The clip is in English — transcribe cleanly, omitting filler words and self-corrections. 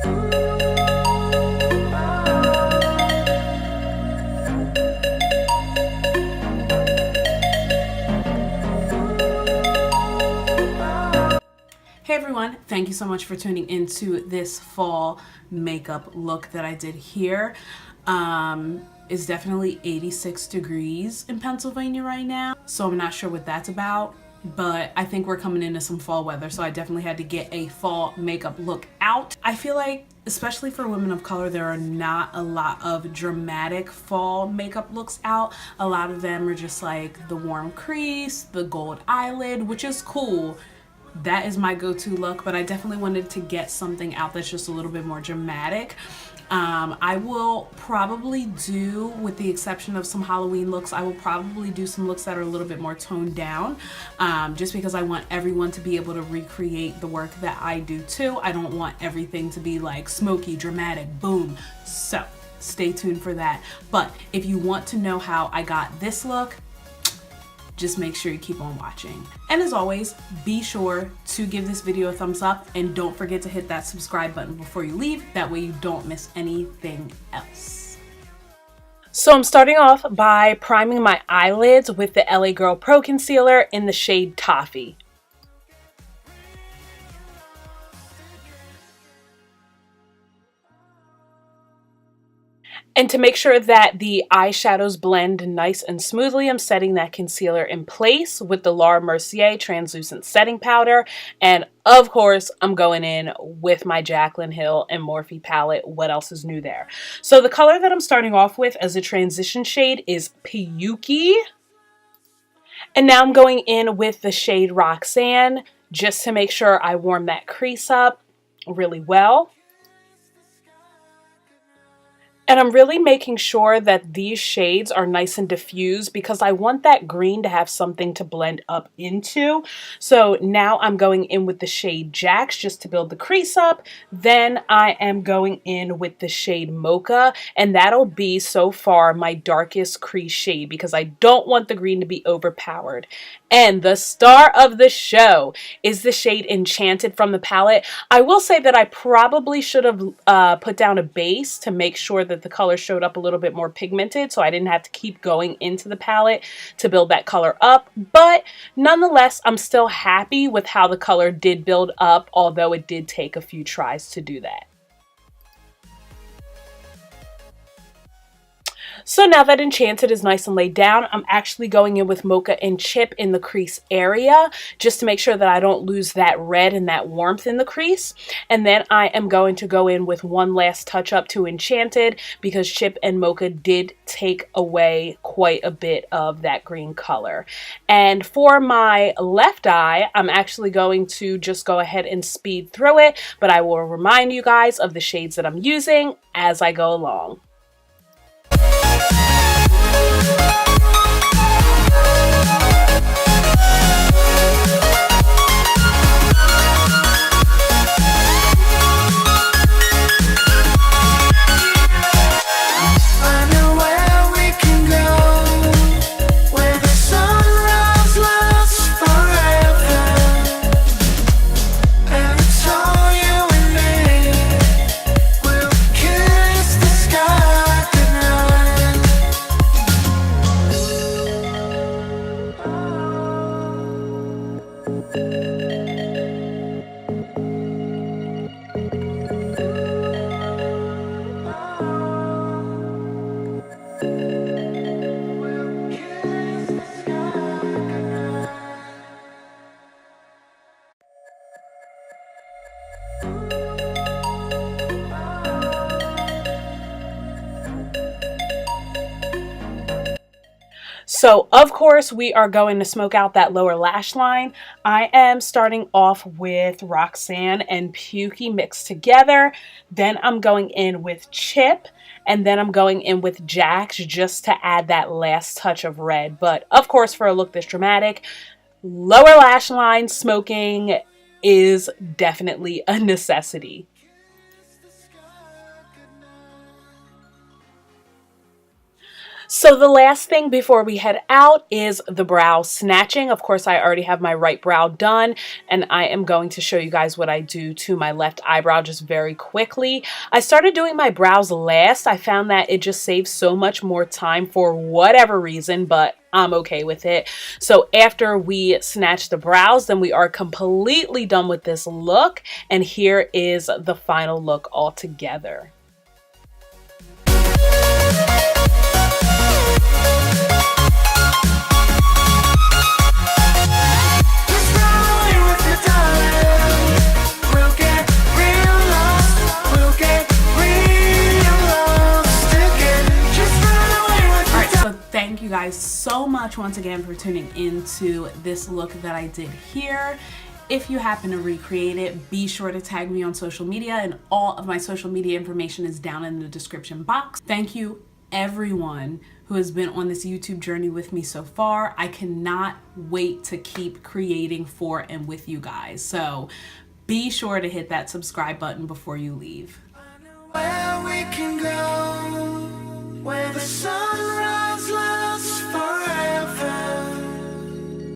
Hey everyone, thank you so much for tuning into this fall makeup look that I did here. It's definitely 86 degrees in Pennsylvania right now, so I'm not sure what that's about, but I think we're coming into some fall weather, so I definitely had to get a fall makeup look out. I feel like, especially for women of color, there are not a lot of dramatic fall makeup looks out. A lot of them are just like the warm crease, the gold eyelid, which is cool. That is my go-to look, but I definitely wanted to get something out that's just a little bit more dramatic. I will probably do, with the exception of some Halloween looks, I will probably do some looks that are a little bit more toned down, just because I want everyone to be able to recreate the work that I do too. I don't want everything to be like Smokey, dramatic, boom. So stay tuned for that. But if you want to know how I got this look, just make sure you keep on watching. And as always, be sure to give this video a thumbs up and don't forget to hit that subscribe button before you leave. That way you don't miss anything else. So I'm starting off by priming my eyelids with the LA Girl Pro Concealer in the shade Toffee. And to make sure that the eyeshadows blend nice and smoothly, I'm setting that concealer in place with the Laura Mercier Translucent Setting Powder. And of course, I'm going in with my Jaclyn Hill and Morphe palette. What else is new there? So the color that I'm starting off with as a transition shade is Pukey. And now I'm going in with the shade Roxanne, just to make sure I warm that crease up really well. And I'm really making sure that these shades are nice and diffused because I want that green to have something to blend up into. So now I'm going in with the shade Jacz just to build the crease up. Then I am going in with the shade Mocha, and that'll be so far my darkest crease shade because I don't want the green to be overpowered. And the star of the show is the shade Enchanted from the palette. I will say that I probably should have put down a base to make sure that the color showed up a little bit more pigmented, so I didn't have to keep going into the palette to build that color up. But nonetheless, I'm still happy with how the color did build up, although it did take a few tries to do that. So now that Enchanted is nice and laid down, I'm actually going in with Mocha and Chip in the crease area just to make sure that I don't lose that red and that warmth in the crease. And then I am going to go in with one last touch up to Enchanted because Chip and Mocha did take away quite a bit of that green color. And for my left eye, I'm actually going to just go ahead and speed through it, but I will remind you guys of the shades that I'm using as I go along. So of course we are going to smoke out that lower lash line. I am starting off with Roxanne and Pukey mixed together. Then I'm going in with Chip, and then I'm going in with Jacz just to add that last touch of red. But of course, for a look this dramatic, lower lash line smoking is definitely a necessity. So the last thing before we head out is the brow snatching. Of course, I already have my right brow done, and I am going to show you guys what I do to my left eyebrow just very quickly. I started doing my brows last. I found that it just saves so much more time for whatever reason, but I'm okay with it. So after we snatch the brows, then we are completely done with this look, and here is the final look all together. Thank you guys so much once again for tuning into this look that I did here. If you happen to recreate it, be sure to tag me on social media, and all of my social media information is down in the description box. Thank you everyone who has been on this YouTube journey with me so far. I cannot wait to keep creating for and with you guys. So be sure to hit that subscribe button before you leave. I know where we can go.